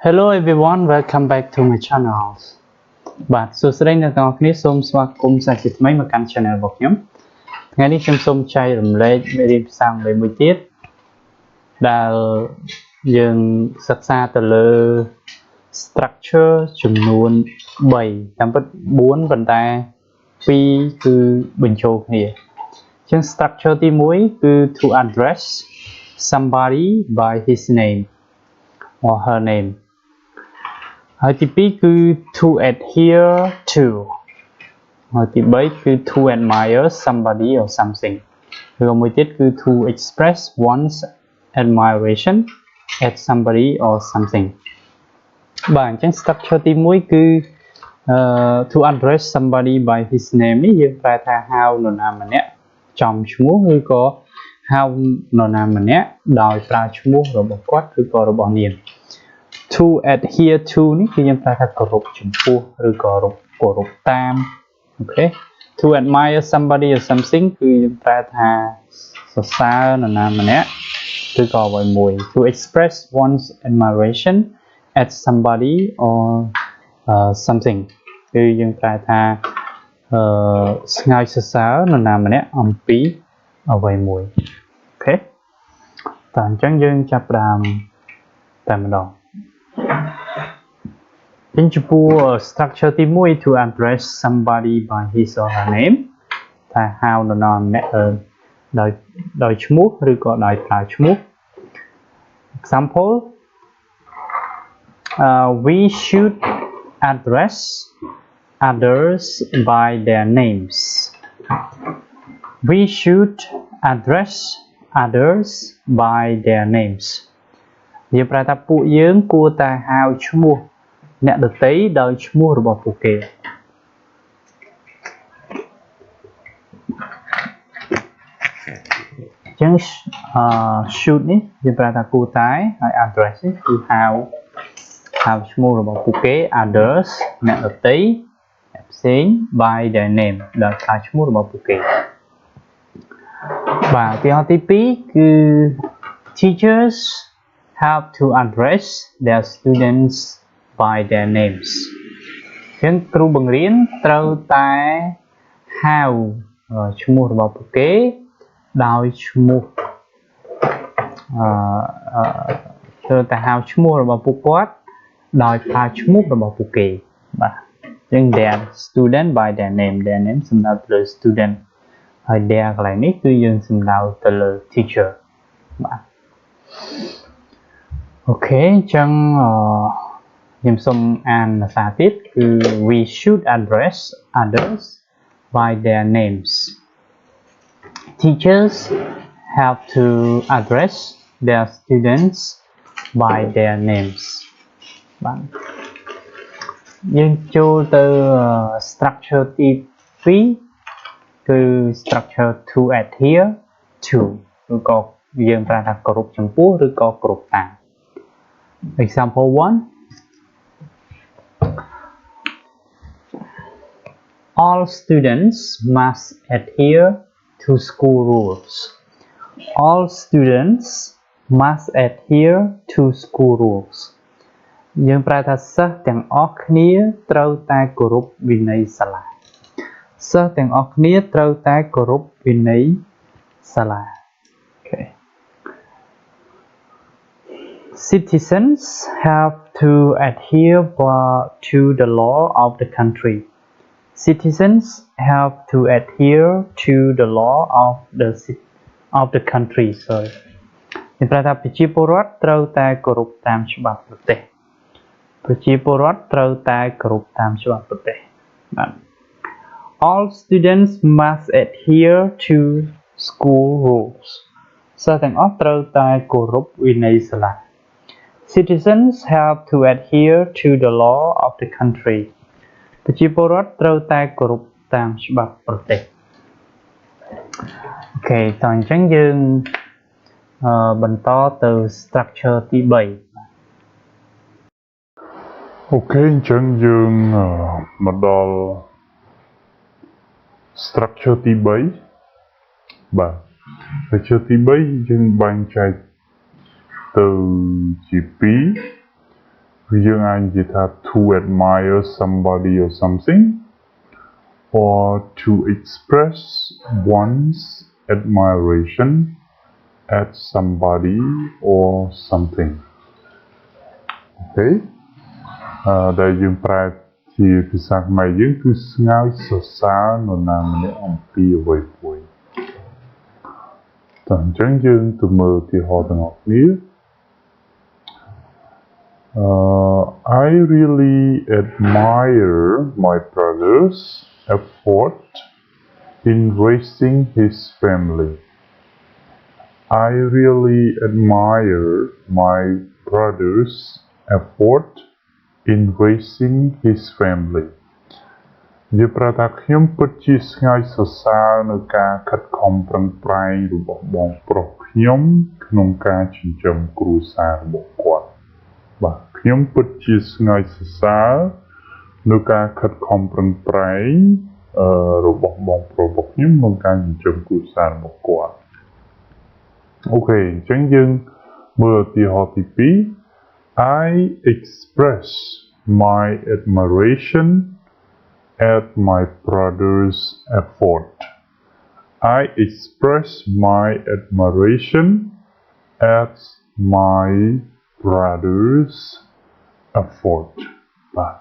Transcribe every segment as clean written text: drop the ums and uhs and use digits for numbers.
Hello everyone, welcome back to my channel. Bạnสวัสดีអ្នកទាំងអស់គ្នាសូមស្វាគមន៍សាជាថ្មីមកកាន់ channel របស់ខ្ញុំថ្ងៃនេះខ្ញុំសូមចែករំលែកមេរៀនភាសាអង់គ្លេសមួយទៀតដែលយើងសិក្សាទៅលើ structure ចំនួន3តាមពិត4ប៉ុន្តែ2គឺបញ្ចូលគ្នាអញ្ចឹង structure ទី1គឺ to address somebody by his name or her name ហើយទី2គឺ to adhere to ហើយទី3គឺ to admire somebody or something ឬមួយទៀតគឺ to express one's admiration at somebody or something បាទអញ្ចឹង structure ទី1គឺto address somebody by his name នេះយើងប្រែថាហៅនរណាម្នាក់ចំឈ្មោះឬក៏ហៅនរណាម្នាក់ដោយប្រើឈ្មោះរបស់គាត់ឬក៏របស់នាមto adhere to នេះគឺយើងប្រើថាគោរពចំពោះឬក៏គោរពតាមអូខេ to admire somebody or something គឺយើងប្រើថាសរសើរនរណាម្នាក់ឬក៏អ្វីមួយ to express one's admiration at somebody or something គឺយើងប្រើថាស្ងើចសរសើរនរណាម្នាក់អំពីអ្វីមួយអូខេតោះអញ្ចឹងយើងចាប់ផ្ដើមតែម្ដងចំពោះ structure ទី1 to address somebody by his or her name ថាហៅនរណាម្នាក់ដោយឈ្មោះឬក៏ដោយប្រើឈ្មោះ example we should address others by their names we should address others by their names យើងប្រើថាពួកយើងគួរតែហៅឈ្មោះអ្នកដទៃដោយឈ្មោះរបស់ពួកគេអញ្ចឹងshould នេះយើងប្រើថាគួរតែហើយ address នេះគឺហៅឈ្មោះរបស់ពួកគេ others អ្នកដទៃអ្នកផ្សេង by their name ដោយប្រើឈ្មោះរបស់ពួកគេបាទឧទាហរណ៍ទី2គឺ teachers have to address their students by their names អញ្ចឹងគ្រូបង្រៀនត្រូវតែហៅឈ្មោះរបស់ពួកគេដោយឈ្មោះត្រូវតែហៅឈ្មោះរបស់ពួកគាត់ដោយប្រើឈ្មោះរបស់ពួកគេបាទអញ្ចឹង their student by their name សំដៅទៅលើ student ហើយ their កន្លែងនេះគឺយើងសំដៅទៅលើ teacher បាទអូខេអញ្ចឹងខ្ញុំសូមអានភាសាទៀតគឺ we should address others by their names teachers have to address their students by their names បាទយើងចូលទៅ structure ទី2គឺ structure to adhere to ឬក៏យើងប្រើថាគោរពចំពោះឬក៏គោរពតាម example 1 all students must adhere to school rules all students must adhere to school rules យើងប្រើថាសិស្សទាំងអស់គ្នាត្រូវតែគោរពវិន័យសាលាសិស្សទាំងអស់គ្នាត្រូវតែគោរពវិន័យសាលា okay citizens have to adhere to the law of the country citizens have to adhere to the law of the country sorry មានប្រែថាប្រជាពលរដ្ឋត្រូវតែគោរពតាមច្បាប់ប្រទេសប្រជាពលរដ្ឋត្រូវតែគោរពតាមច្បាប់ប្រទេសបាទ all students must adhere to school rules សិស្សទាំងអស់ត្រូវតែគោរពវិន័យសាលា citizens have to adhere to the law of the country ប្រជាពលរដ្ឋត្រូវតែគោរពតាមច្បាប់ប្រទេសអូខេតោះអញ្ចឹងយើងបន្តទៅ structure ទី3អូខេអញ្ចឹងយើងមកដល់ structure ទី3បាទ structure ទី3យើងបែងចែកទៅជា2 យើងអាចនិយាយថា to admire somebody or something or to express one's admiration at somebody or something. Okay? ដែលយើងប្រែជាភាសាខ្មែរយើងគឺស្ងើចសរសើរនរណាម្នាក់អំពីអ្វីមួយតោះអញ្ចឹងយើងទៅមើលឧទាហរណ៍ទាំងអស់គ្នា I really admire my brother's effort in raising his family. I really admire my brother's effort in raising his family. យើងប្រើថាខ្ញុំពិតជាស្ងើចសរសើរនៅការខិតខំប្រឹងប្រែងរបស់បងប្រុសខ្ញុំក្នុងការចិញ្ចឹមគ្រួសាររបស់គាត់បាទខ្ញុំពិតជាស្ងើចសរសើរនៅការខិតខំប្រឹងប្រែងរបស់បងប្រុសរបស់ខ្ញុំក្នុងការចិញ្ចឹមគ្រួសាររបស់គាត់អូខេអញ្ចឹងយើងមើលឧទាហរណ៍ទី2 I express my admiration at my brother's effort. I express my admiration at my brother's effort. បាទ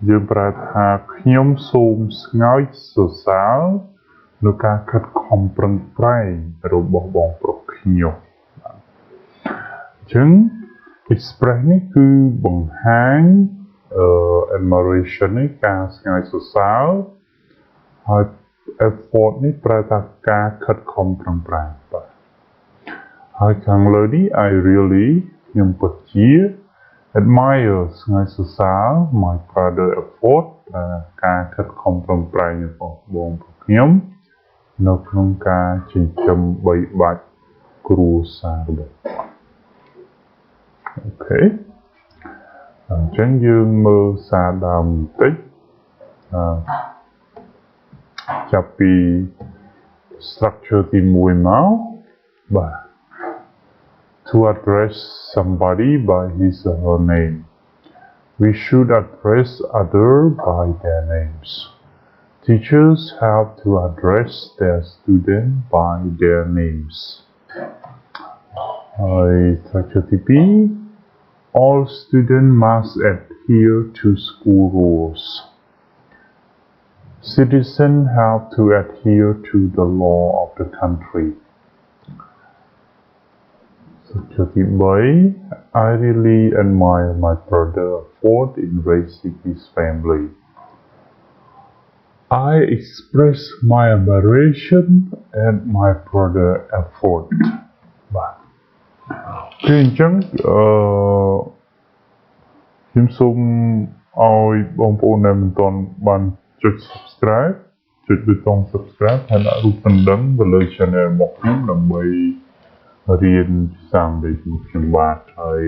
យើងប្រើថាខ្ញុំសូមស្ងើចសរសើរនៅការខិតខំប្រឹងប្រែងរបស់បងប្រុសខ្ញុំអញ្ចឹង express នេះគឺបង្ហាញadmiration នេះការស្ងើចសរសើរហើយ effort នេះប្រើថាការខិតខំប្រឹងប្រែងបាទហើយខាងលើនេះ I really ខ្ញុំពិតជា admire ស្ងើចសរសើរ my brother effort ការខិតខំប្រឹងប្រែងរបស់បងប្រុសខ្ញុំនៅក្នុងការចិញ្ចឹមបីបាច់គ្រួសាររបស់អូខេអញ្ចឹងយើងមើលសារដើមបន្តិចចាប់ពី structure ទី1មកបាទ to address somebody by his or her name we should address others by their names teachers have to address their students by their names ហើយ structure ទី2 all students must adhere to school rules. Citizens have to adhere to the law of the country. I really admire my brother's effort in raising his family. I express my admiration at my brother's effort. គឺអញ្ចឹងខ្ញុំសូមឲ្យបងប្អូនដែលមិនទាន់បានចុច subscribe ចុចប៊ូតុង subscribe ហើយដាក់រូបកណ្ដឹងទៅលើ channel របស់ខ្ញុំដើម្បីរៀនភាសាអង់គ្លេសជាមួយខ្ញុំបាទហើយ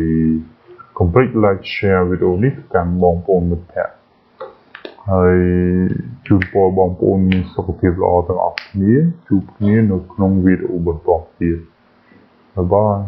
កុំភ្លេច like share វីដេអូនេះទៅកាន់បងប្អូនមិត្តភក្តិហើយជូនពរបងប្អូនមានសុខភាពល្អទាំងអស់គ្នាជួបគ្នានៅក្នុងវីដេអូបន្តទៀតបាយបាយ